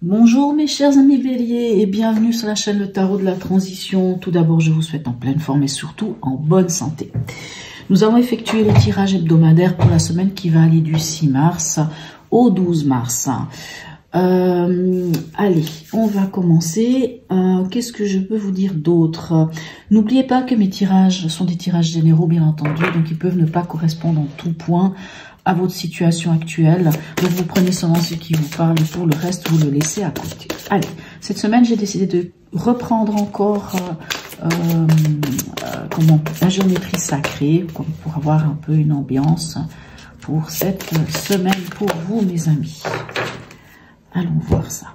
Bonjour mes chers amis béliers et bienvenue sur la chaîne Le Tarot de la Transition. Tout d'abord, je vous souhaite en pleine forme et surtout en bonne santé. Nous avons effectué le tirage hebdomadaire pour la semaine qui va aller du 6 mars au 12 mars. Allez, on va commencer. Qu'est-ce que je peux vous dire d'autre? N'oubliez pas que mes tirages sont des tirages généraux, bien entendu, donc ils peuvent ne pas correspondre en tout point à votre situation actuelle. Donc vous prenez seulement ce qui vous parle et pour le reste, vous le laissez à côté. Allez, cette semaine, j'ai décidé de reprendre encore la géométrie sacrée, pour avoir un peu une ambiance pour cette semaine pour vous, mes amis. Allons voir ça.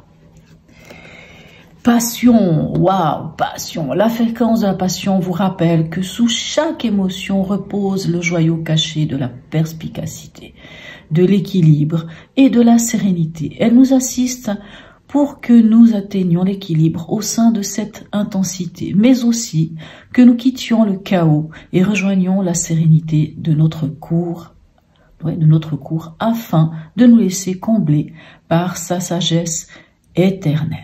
Passion, waouh, passion. La fréquence de la passion vous rappelle que sous chaque émotion repose le joyau caché de la perspicacité, de l'équilibre et de la sérénité. Elle nous assiste pour que nous atteignions l'équilibre au sein de cette intensité, mais aussi que nous quittions le chaos et rejoignions la sérénité de notre cours, afin de nous laisser combler par sa sagesse éternelle.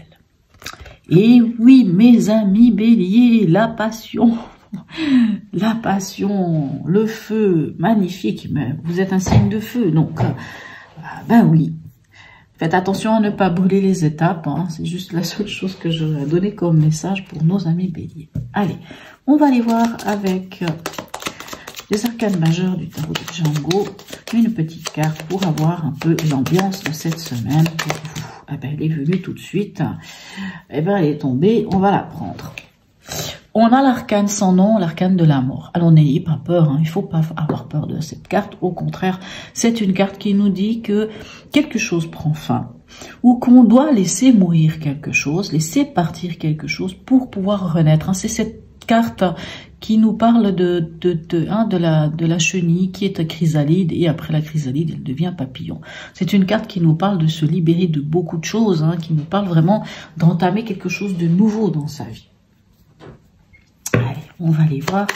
Et oui, mes amis béliers, la passion, le feu, magnifique, mais vous êtes un signe de feu, donc, ben oui. Faites attention à ne pas brûler les étapes, hein, c'est juste la seule chose que je vais donner comme message pour nos amis béliers. Allez, on va aller voir avec les arcanes majeures du tarot de Django, une petite carte pour avoir un peu l'ambiance de cette semaine pour vous. Eh ben, elle est venue tout de suite. Eh ben, elle est tombée, on va la prendre. On a l'arcane sans nom, l'arcane de la mort. Alors, n'ayez pas peur, hein, il ne faut pas avoir peur de cette carte. Au contraire, c'est une carte qui nous dit que quelque chose prend fin ou qu'on doit laisser mourir quelque chose, laisser partir quelque chose pour pouvoir renaître. Hein. C'est cette carte qui nous parle de la chenille qui est chrysalide et après la chrysalide, elle devient papillon. C'est une carte qui nous parle de se libérer de beaucoup de choses, hein, qui nous parle vraiment d'entamer quelque chose de nouveau dans sa vie. Allez, on va aller voir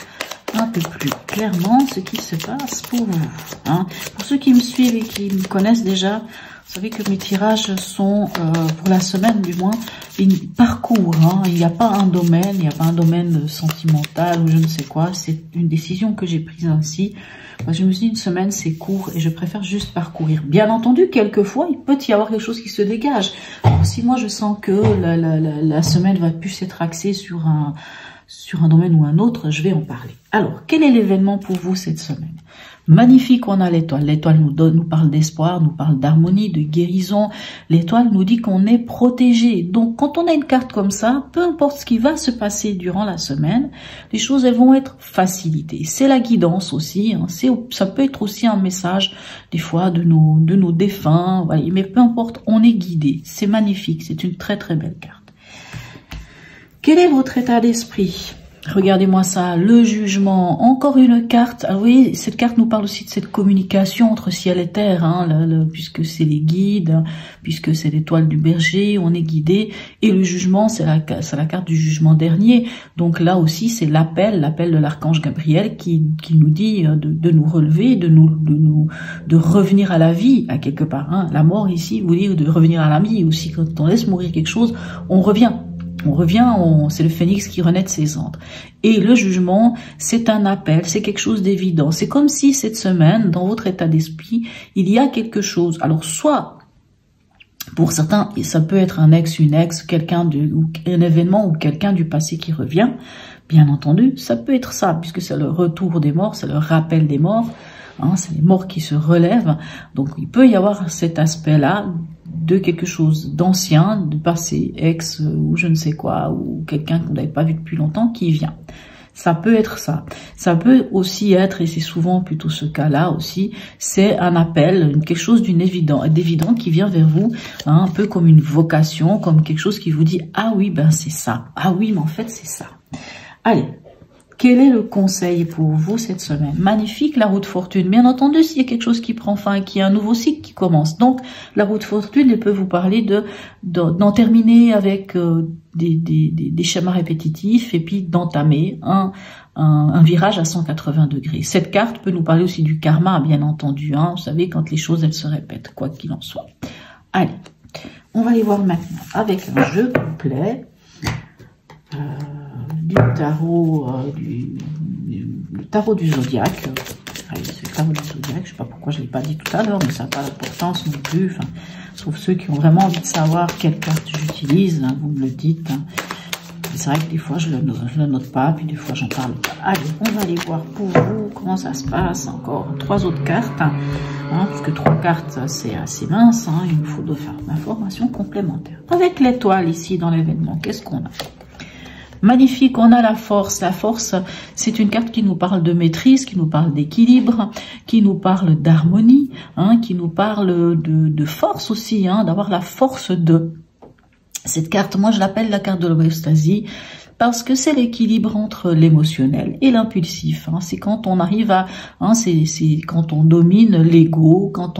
un peu plus clairement ce qui se passe pour vous. Hein. Pour ceux qui me suivent et qui me connaissent déjà, vous savez que mes tirages sont, pour la semaine du moins, une parcours. Hein. Il n'y a pas un domaine sentimental ou je ne sais quoi. C'est une décision que j'ai prise ainsi. Je me suis dit, une semaine, c'est court et je préfère juste parcourir. Bien entendu, quelquefois, il peut y avoir quelque chose qui se dégage. Alors, si moi, je sens que la semaine va plus être axée sur un domaine ou un autre, je vais en parler. Alors, quel est l'événement pour vous cette semaine? Magnifique, on a l'étoile. L'étoile nous parle d'espoir, nous parle d'harmonie, de guérison. L'étoile nous dit qu'on est protégé. Donc, quand on a une carte comme ça, peu importe ce qui va se passer durant la semaine, les choses, elles vont être facilitées. C'est la guidance aussi. Hein. Ça peut être aussi un message, des fois, de nos défunts. Voilà. Mais peu importe, on est guidé. C'est magnifique. C'est une très, très belle carte. Quel est votre état d'esprit? Regardez-moi ça, le jugement, encore une carte. Alors oui, cette carte nous parle aussi de cette communication entre ciel et terre, hein, puisque c'est les guides, puisque c'est l'étoile du berger, on est guidé. Et le jugement, c'est la carte du jugement dernier. Donc là aussi, c'est l'appel de l'archange Gabriel qui nous dit de nous relever, de revenir à la vie, à quelque part. Hein. La mort ici, vous dites de revenir à la vie aussi. Quand on laisse mourir quelque chose, on revient. C'est le phénix qui renaît de ses cendres. Et le jugement, c'est un appel, c'est quelque chose d'évident. C'est comme si cette semaine, dans votre état d'esprit, il y a quelque chose. Alors, soit, pour certains, ça peut être un ex, une ex, un événement ou quelqu'un du passé qui revient. Bien entendu, ça peut être ça, puisque c'est le retour des morts, c'est le rappel des morts. Hein, c'est les morts qui se relèvent. Donc, il peut y avoir cet aspect-là de quelque chose d'ancien, de passé, ex ou je ne sais quoi, ou quelqu'un qu'on n'avait pas vu depuis longtemps qui vient. Ça peut être ça. Ça peut aussi être, et c'est souvent plutôt ce cas-là aussi, c'est un appel, quelque chose d'évident qui vient vers vous, hein, un peu comme une vocation, comme quelque chose qui vous dit « Ah oui, ben c'est ça. Ah oui, mais en fait, c'est ça. » Allez. Quel est le conseil pour vous cette semaine? Magnifique, la roue de fortune. Bien entendu, s'il y a quelque chose qui prend fin, qu'il y a un nouveau cycle qui commence. Donc, la roue de fortune, elle peut vous parler d'en terminer avec des schémas répétitifs et puis d'entamer un virage à 180 degrés. Cette carte peut nous parler aussi du karma, bien entendu. Hein. Vous savez, quand les choses, elles se répètent, quoi qu'il en soit. Allez. On va les voir maintenant avec un jeu complet du tarot, le tarot du zodiaque. C'est le tarot du zodiaque, je sais pas pourquoi je ne l'ai pas dit tout à l'heure, mais ça n'a pas d'importance non plus. Enfin, sauf ceux qui ont vraiment envie de savoir quelle carte j'utilise, hein, vous me le dites. Hein. C'est vrai que des fois je le note pas, puis des fois j'en parle pas. Allez, on va aller voir pour vous comment ça se passe. Encore 3 autres cartes, hein, parce que 3 cartes c'est assez mince, hein, il nous faut de faire l'information complémentaire. Avec l'étoile ici dans l'événement, qu'est-ce qu'on a? Magnifique, on a la force. La force, c'est une carte qui nous parle de maîtrise, qui nous parle d'équilibre, qui nous parle d'harmonie, hein, qui nous parle de force aussi, hein, d'avoir la force de. Cette carte, moi je l'appelle la carte de l'homéostasie, parce que c'est l'équilibre entre l'émotionnel et l'impulsif. Hein. C'est quand on arrive à, hein, c'est quand on domine l'ego, quand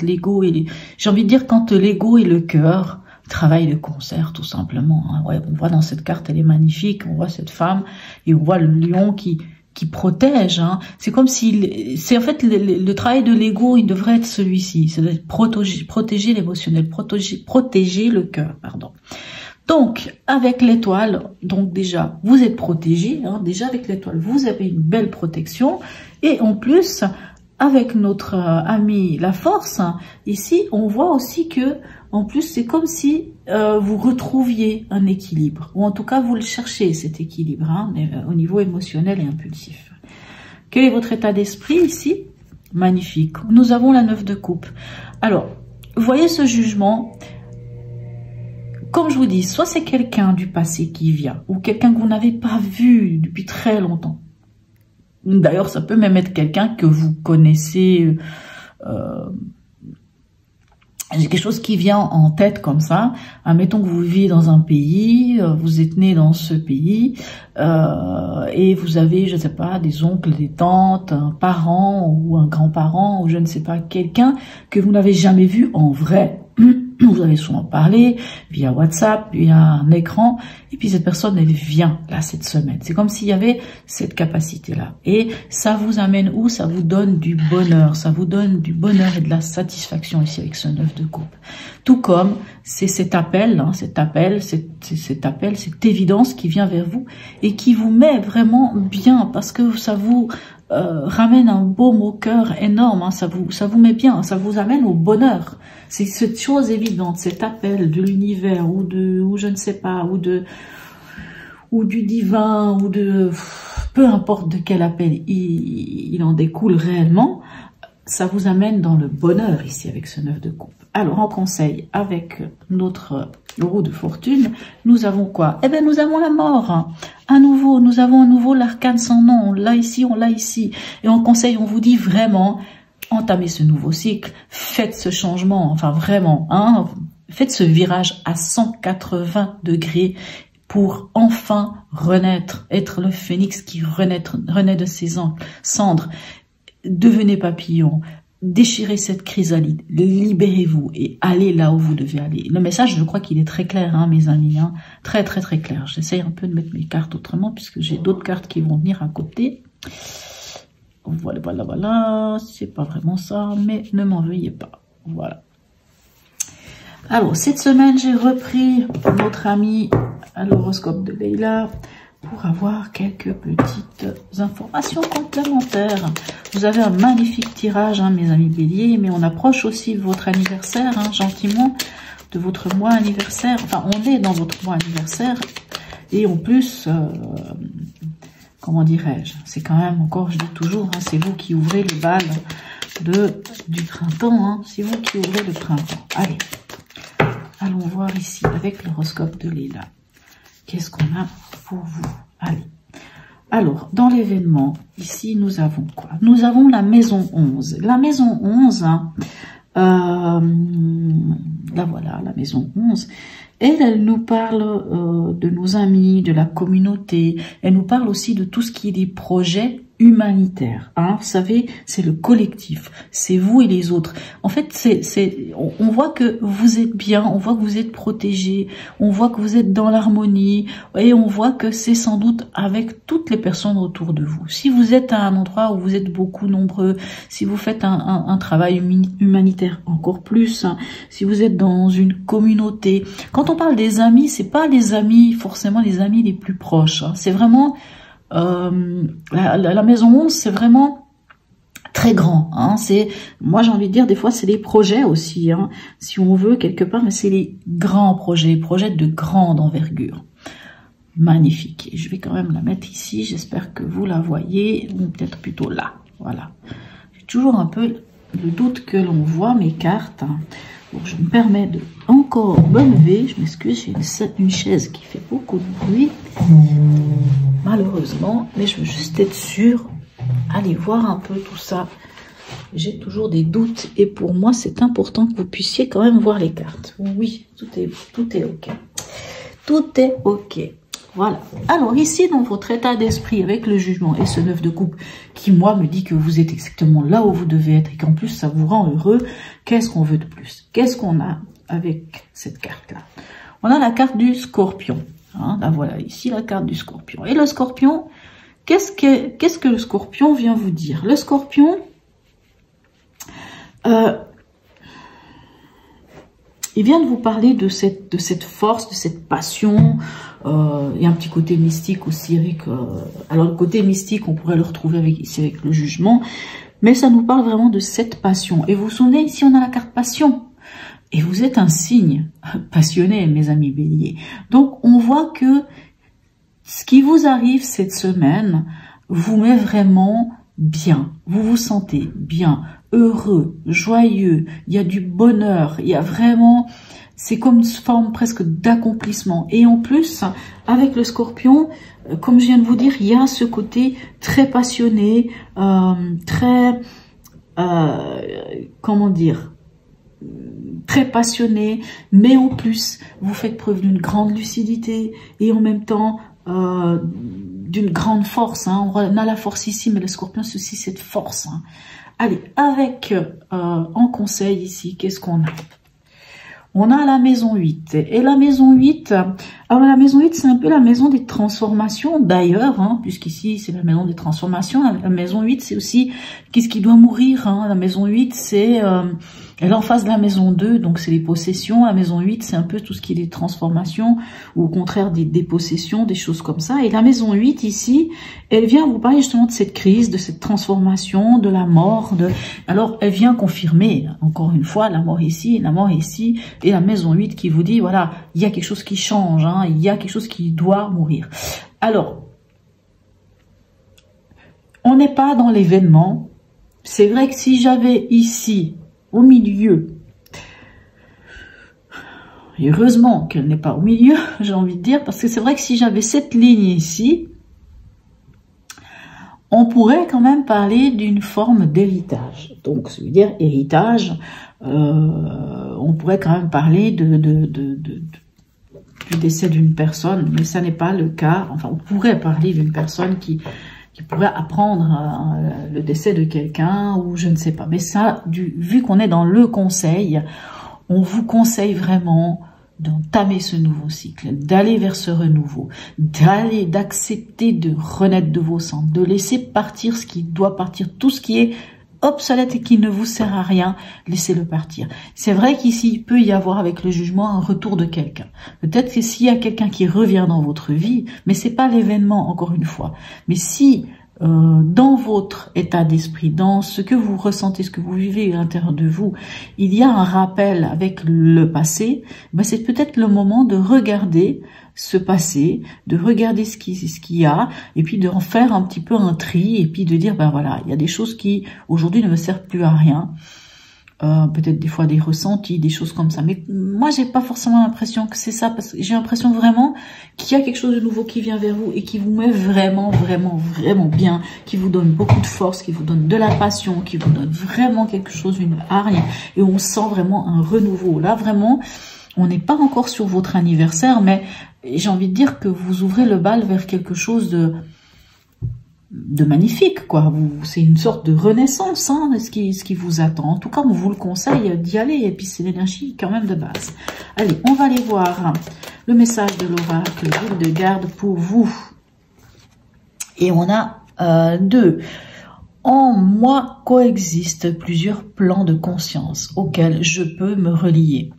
l'ego et j'ai envie de dire quand l'ego et le cœur travaillent de concert, tout simplement. Hein. Ouais, on voit dans cette carte, elle est magnifique, on voit cette femme et on voit le lion qui protège. Hein. C'est comme si, c'est en fait le travail de l'ego, il devrait être celui-ci, c'est protéger l'émotionnel, protéger le cœur, pardon. Donc, avec l'étoile, donc déjà, vous êtes protégé, hein, déjà avec l'étoile, vous avez une belle protection, et en plus, avec notre ami la force, hein, ici, on voit aussi que, en plus, c'est comme si vous retrouviez un équilibre, ou en tout cas, vous le cherchez, cet équilibre, hein, mais, au niveau émotionnel et impulsif. Quel est votre état d'esprit ici? Magnifique. Nous avons la 9 de coupe. Alors, vous voyez ce jugement, comme je vous dis, soit c'est quelqu'un du passé qui vient, ou quelqu'un que vous n'avez pas vu depuis très longtemps. D'ailleurs, ça peut même être quelqu'un que vous connaissez, quelque chose qui vient en tête comme ça. Admettons que vous vivez dans un pays, vous êtes né dans ce pays, et vous avez, je ne sais pas, des oncles, des tantes, un parent ou un grand-parent, ou je ne sais pas, quelqu'un que vous n'avez jamais vu en vrai. Vous avez souvent parlé via WhatsApp, via un écran, et puis cette personne, elle vient là cette semaine. C'est comme s'il y avait cette capacité-là. Et ça vous amène où? Ça vous donne du bonheur. Ça vous donne du bonheur et de la satisfaction ici avec ce 9 de coupe. Tout comme c'est cet appel, hein, cet appel, cette évidence qui vient vers vous et qui vous met vraiment bien parce que ça vous ramène un baume au cœur énorme, hein, ça vous met bien, ça vous amène au bonheur. C'est cette chose évidente, cet appel de l'univers ou je ne sais pas, ou du divin ou de peu importe de quel appel il en découle réellement, ça vous amène dans le bonheur ici avec ce 9 de coupe. Alors en conseil avec notre roue de fortune, nous avons quoi? Eh bien nous avons la mort. Hein. Nous avons à nouveau l'arcane sans nom. On l'a ici. Et en conseil, on vous dit vraiment, entamez ce nouveau cycle, faites ce changement, enfin vraiment, hein, faites ce virage à 180 degrés pour enfin renaître, être le phénix qui renaît de ses cendres. Devenez papillon, déchirez cette chrysalide, libérez-vous et allez là où vous devez aller. Le message, je crois qu'il est très clair, hein, mes amis, hein, très clair. J'essaye un peu de mettre mes cartes autrement puisque j'ai d'autres cartes qui vont venir à côté. Voilà, c'est pas vraiment ça, mais ne m'en veuillez pas. Voilà. Alors, cette semaine, j'ai repris notre ami à l'horoscope de Leila pour avoir quelques petites informations complémentaires. Vous avez un magnifique tirage, hein, mes amis béliers, mais on approche aussi de votre anniversaire, hein, gentiment, de votre mois anniversaire. Enfin, on est dans votre mois anniversaire, et en plus, comment dirais-je, c'est quand même, encore, je dis toujours, hein, c'est vous qui ouvrez le bal du printemps, hein, c'est vous qui ouvrez le printemps. Allez, allons voir ici, avec l'horoscope de Leila. Qu'est-ce qu'on a pour vous? Allez. Alors, dans l'événement, ici, nous avons quoi? Nous avons la maison 11. La maison 11, hein, là voilà, la maison 11. Elle nous parle de nos amis, de la communauté. Elle nous parle aussi de tout ce qui est des projets humanitaire, hein, vous savez, c'est le collectif, c'est vous et les autres. En fait, on voit que vous êtes bien, on voit que vous êtes protégés, on voit que vous êtes dans l'harmonie, et on voit que c'est sans doute avec toutes les personnes autour de vous. Si vous êtes à un endroit où vous êtes beaucoup nombreux, si vous faites un travail humanitaire encore plus, hein, si vous êtes dans une communauté. Quand on parle des amis, c'est pas les amis, forcément les amis les plus proches, hein, c'est vraiment la maison 11, c'est vraiment très grand, hein. C'est, moi j'ai envie de dire, des fois c'est les projets aussi, hein, si on veut quelque part, mais c'est les grands projets de grande envergure. Magnifique. Et je vais quand même la mettre ici, j'espère que vous la voyez, ou peut-être plutôt là, voilà. J'ai toujours un peu le doute que l'on voit mes cartes, hein. Donc je me permets de encore me lever, je m'excuse, j'ai une chaise qui fait beaucoup de bruit, malheureusement, mais je veux juste être sûre, allez voir un peu tout ça. J'ai toujours des doutes et pour moi c'est important que vous puissiez quand même voir les cartes. Oui, tout est ok. Tout est ok. Voilà. Alors ici, dans votre état d'esprit avec le jugement et ce 9 de coupe qui, moi, me dit que vous êtes exactement là où vous devez être et qu'en plus, ça vous rend heureux, qu'est-ce qu'on veut de plus? Qu'est-ce qu'on a avec cette carte-là? On a la carte du scorpion. Hein, là, voilà, ici, la carte du scorpion. Et le scorpion, qu'est-ce que le scorpion vient vous dire? Le scorpion, il vient de vous parler de cette force, de cette passion. Il y a un petit côté mystique aussi avec... alors le côté mystique, on pourrait le retrouver ici avec le jugement. Mais ça nous parle vraiment de cette passion. Et vous vous souvenez, ici on a la carte passion. Et vous êtes un signe passionné, mes amis béliers. Donc on voit que ce qui vous arrive cette semaine vous met vraiment bien. Vous vous sentez bien, heureux, joyeux. Il y a du bonheur. Il y a vraiment... C'est comme une forme presque d'accomplissement. Et en plus, avec le scorpion, comme je viens de vous dire, il y a ce côté très passionné, très... comment dire, très passionné, mais en plus, vous faites preuve d'une grande lucidité et en même temps d'une grande force. Hein. On a la force ici, mais le scorpion, c'est aussi cette force. Hein. Allez, avec en conseil ici, qu'est-ce qu'on a? On a la maison 8. Et la maison 8, alors la maison 8, c'est un peu la maison des transformations d'ailleurs, hein, puisqu'ici, c'est la maison des transformations. La maison 8, c'est aussi qu'est-ce qui doit mourir. Hein. La maison 8, c'est... elle est en face de la maison 2, donc c'est les possessions. La maison 8, c'est un peu tout ce qui est des transformations, ou au contraire des dépossessions, des choses comme ça. Et la maison 8, ici, elle vient vous parler justement de cette crise, de cette transformation, de la mort. Alors, elle vient confirmer, encore une fois, la mort ici, la mort ici, et la maison 8 qui vous dit, voilà, il y a quelque chose qui change, hein, il y a quelque chose qui doit mourir. Alors, on n'est pas dans l'événement. C'est vrai que si j'avais ici, au milieu, et heureusement qu'elle n'est pas au milieu, j'ai envie de dire, parce que c'est vrai que si j'avais cette ligne ici, on pourrait quand même parler d'une forme d'héritage. Donc, ça veut dire héritage, on pourrait quand même parler du décès d'une personne, mais ça n'est pas le cas. Enfin, on pourrait parler d'une personne qui pourrait apprendre le décès de quelqu'un ou je ne sais pas. Mais ça, vu qu'on est dans le conseil, on vous conseille vraiment d'entamer ce nouveau cycle, d'aller vers ce renouveau, d'accepter de renaître de vos cendres, de laisser partir ce qui doit partir, tout ce qui est obsolète et qui ne vous sert à rien, laissez-le partir. C'est vrai qu'ici, il peut y avoir avec le jugement un retour de quelqu'un. Peut-être que s'il y a quelqu'un qui revient dans votre vie, mais c'est pas l'événement, encore une fois. Mais si dans votre état d'esprit, dans ce que vous ressentez, ce que vous vivez à l'intérieur de vous, il y a un rappel avec le passé, ben c'est peut-être le moment de regarder ce passé, de regarder ce qu'il y a, et puis de en faire un petit peu un tri, et puis de dire, ben voilà, il y a des choses qui aujourd'hui ne me servent plus à rien, peut-être des fois des ressentis, des choses comme ça. Mais moi, j'ai pas forcément l'impression que c'est ça, parce que j'ai l'impression vraiment qu'il y a quelque chose de nouveau qui vient vers vous et qui vous met vraiment, vraiment, vraiment bien, qui vous donne beaucoup de force, qui vous donne de la passion, qui vous donne vraiment quelque chose, une hargne, et on sent vraiment un renouveau. Là, vraiment, on n'est pas encore sur votre anniversaire, mais j'ai envie de dire que vous ouvrez le bal vers quelque chose de magnifique, quoi. C'est une sorte de renaissance, hein, ce qui vous attend. En tout cas, on vous le conseille d'y aller. Et puis, c'est l'énergie quand même de base. Allez, on va aller voir le message de l'oracle, de garde pour vous. Et on a 2. En moi coexistent plusieurs plans de conscience auxquels je peux me relier.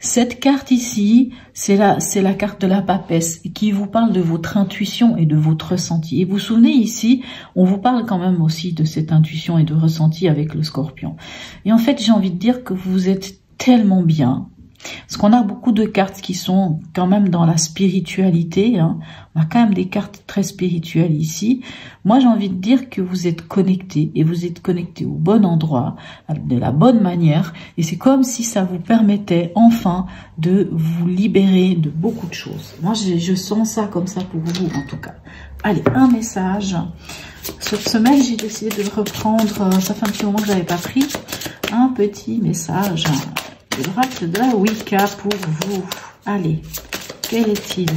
Cette carte ici, c'est la carte de la papesse qui vous parle de votre intuition et de votre ressenti. Et vous vous souvenez ici, on vous parle quand même aussi de cette intuition et de ressenti avec le scorpion. Et en fait, j'ai envie de dire que vous êtes tellement bien. Parce qu'on a beaucoup de cartes qui sont quand même dans la spiritualité. Hein. On a quand même des cartes très spirituelles ici. Moi, j'ai envie de dire que vous êtes connectés. Et vous êtes connectés au bon endroit, de la bonne manière. Et c'est comme si ça vous permettait enfin de vous libérer de beaucoup de choses. Moi, je sens ça comme ça pour vous, en tout cas. Allez, un message. Cette semaine, j'ai décidé de reprendre, ça fait un petit moment que je n'avais pas pris, un petit message. L'oracle de la Wicca pour vous. Allez, quel est-il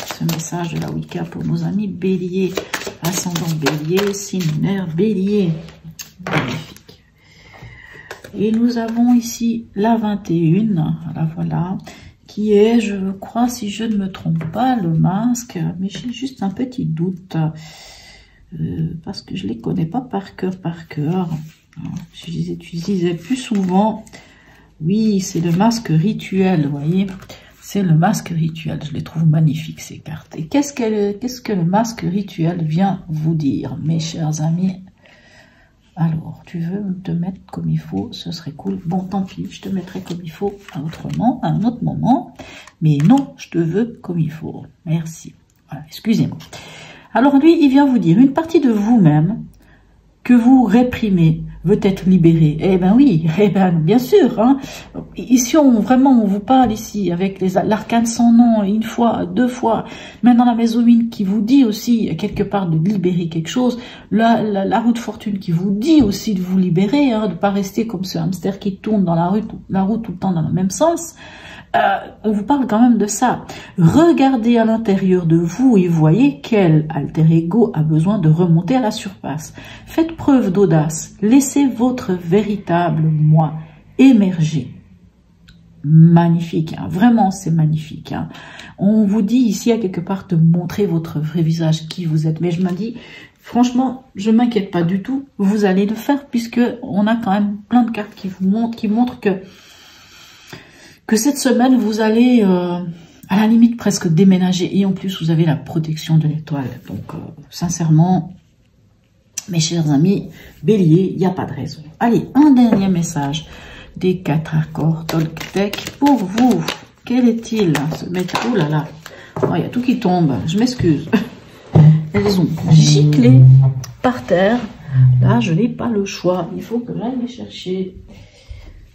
ce message de la Wicca pour nos amis bélier, ascendant bélier, signe lunaire bélier. Magnifique. Et nous avons ici la 21, voilà, qui est, je crois, si je ne me trompe pas, le masque, mais j'ai juste un petit doute, parce que je ne les connais pas par cœur. Je les utilisais plus souvent. Oui, c'est le masque rituel, vous voyez. C'est le masque rituel. Je les trouve magnifiques, ces cartes. Et qu'est-ce que le masque rituel vient vous dire, mes chers amis? Alors, tu veux te mettre comme il faut, ce serait cool. Bon, tant pis, je te mettrai comme il faut autrement, à un autre moment. Mais non, je te veux comme il faut. Merci. Voilà, excusez-moi. Alors, lui, il vient vous dire une partie de vous-même que vous réprimez veut être libérée. Eh ben oui, eh ben bien sûr. Hein. Ici, on vous parle ici avec l'arcane sans nom, une fois, 2 fois, même dans la maison 1 qui vous dit aussi quelque part de libérer quelque chose, la roue de fortune qui vous dit aussi de vous libérer, hein, de pas rester comme ce hamster qui tourne dans la roue tout le temps dans le même sens. On vous parle quand même de ça. Regardez à l'intérieur de vous et voyez quel alter ego a besoin de remonter à la surface. Faites preuve d'audace. Laissez votre véritable moi émerger. Magnifique, hein. Vraiment c'est magnifique. Hein. On vous dit ici à quelque part de montrer votre vrai visage, qui vous êtes. Mais je me dis, franchement, je ne m'inquiète pas du tout. Vous allez le faire puisque on a quand même plein de cartes qui montrent que cette semaine, vous allez, à la limite, presque déménager. Et en plus, vous avez la protection de l'étoile. Donc, sincèrement, mes chers amis, bélier, il n'y a pas de raison. Allez, un dernier message des 4 accords Toltec pour vous. Quel est-il? Oh là là, il y a tout qui tombe. Je m'excuse. Elles ont giclé par terre. Là, je n'ai pas le choix. Il faut que j'aille les chercher.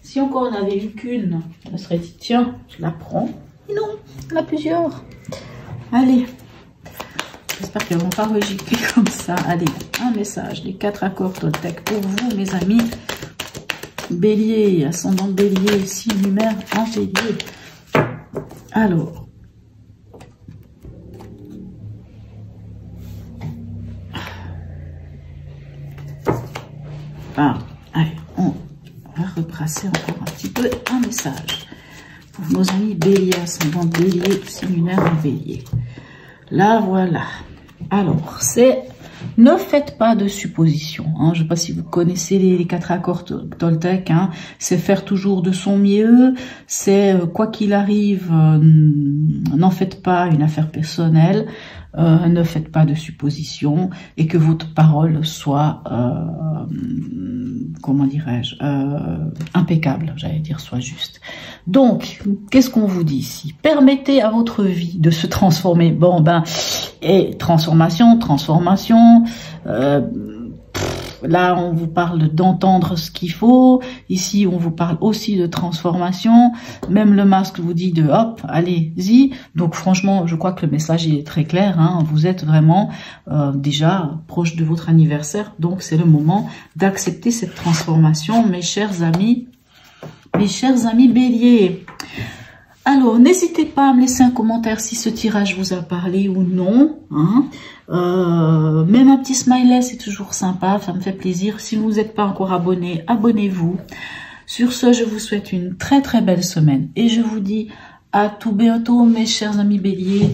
Si encore on n'avait eu qu'une, on serait dit, tiens, je la prends. Mais non, il y en a plusieurs. Allez, j'espère qu'elles ne vont pas regicler comme ça. Allez, un message, les 4 accords Toltec pour vous, mes amis. Bélier, ascendant bélier, signe lunaire en bélier. Alors, allez, on va retracer encore un petit peu un message pour nos amis bélier, ascendant bélier, signe lunaire en bélier. Là, voilà. Alors, c'est ne faites pas de suppositions. Hein. Je ne sais pas si vous connaissez les 4 accords Toltec. Hein. C'est faire toujours de son mieux. C'est quoi qu'il arrive, n'en faites pas une affaire personnelle. Ne faites pas de suppositions et que votre parole soit, comment dirais-je, impeccable, j'allais dire, soit juste. Donc, qu'est-ce qu'on vous dit ici? Permettez à votre vie de se transformer. Bon, et transformation, là, on vous parle d'entendre ce qu'il faut. Ici, on vous parle aussi de transformation. Même le masque vous dit de hop, allez-y. Donc, franchement, je crois que le message est très clair. Hein. Vous êtes vraiment déjà proche de votre anniversaire. Donc, c'est le moment d'accepter cette transformation, mes chers amis béliers. Alors, n'hésitez pas à me laisser un commentaire si ce tirage vous a parlé ou non. Hein. Même un petit smiley, c'est toujours sympa, ça me fait plaisir. Si vous n'êtes pas encore abonné, abonnez-vous. Sur ce, je vous souhaite une très très belle semaine et je vous dis à tout bientôt mes chers amis béliers.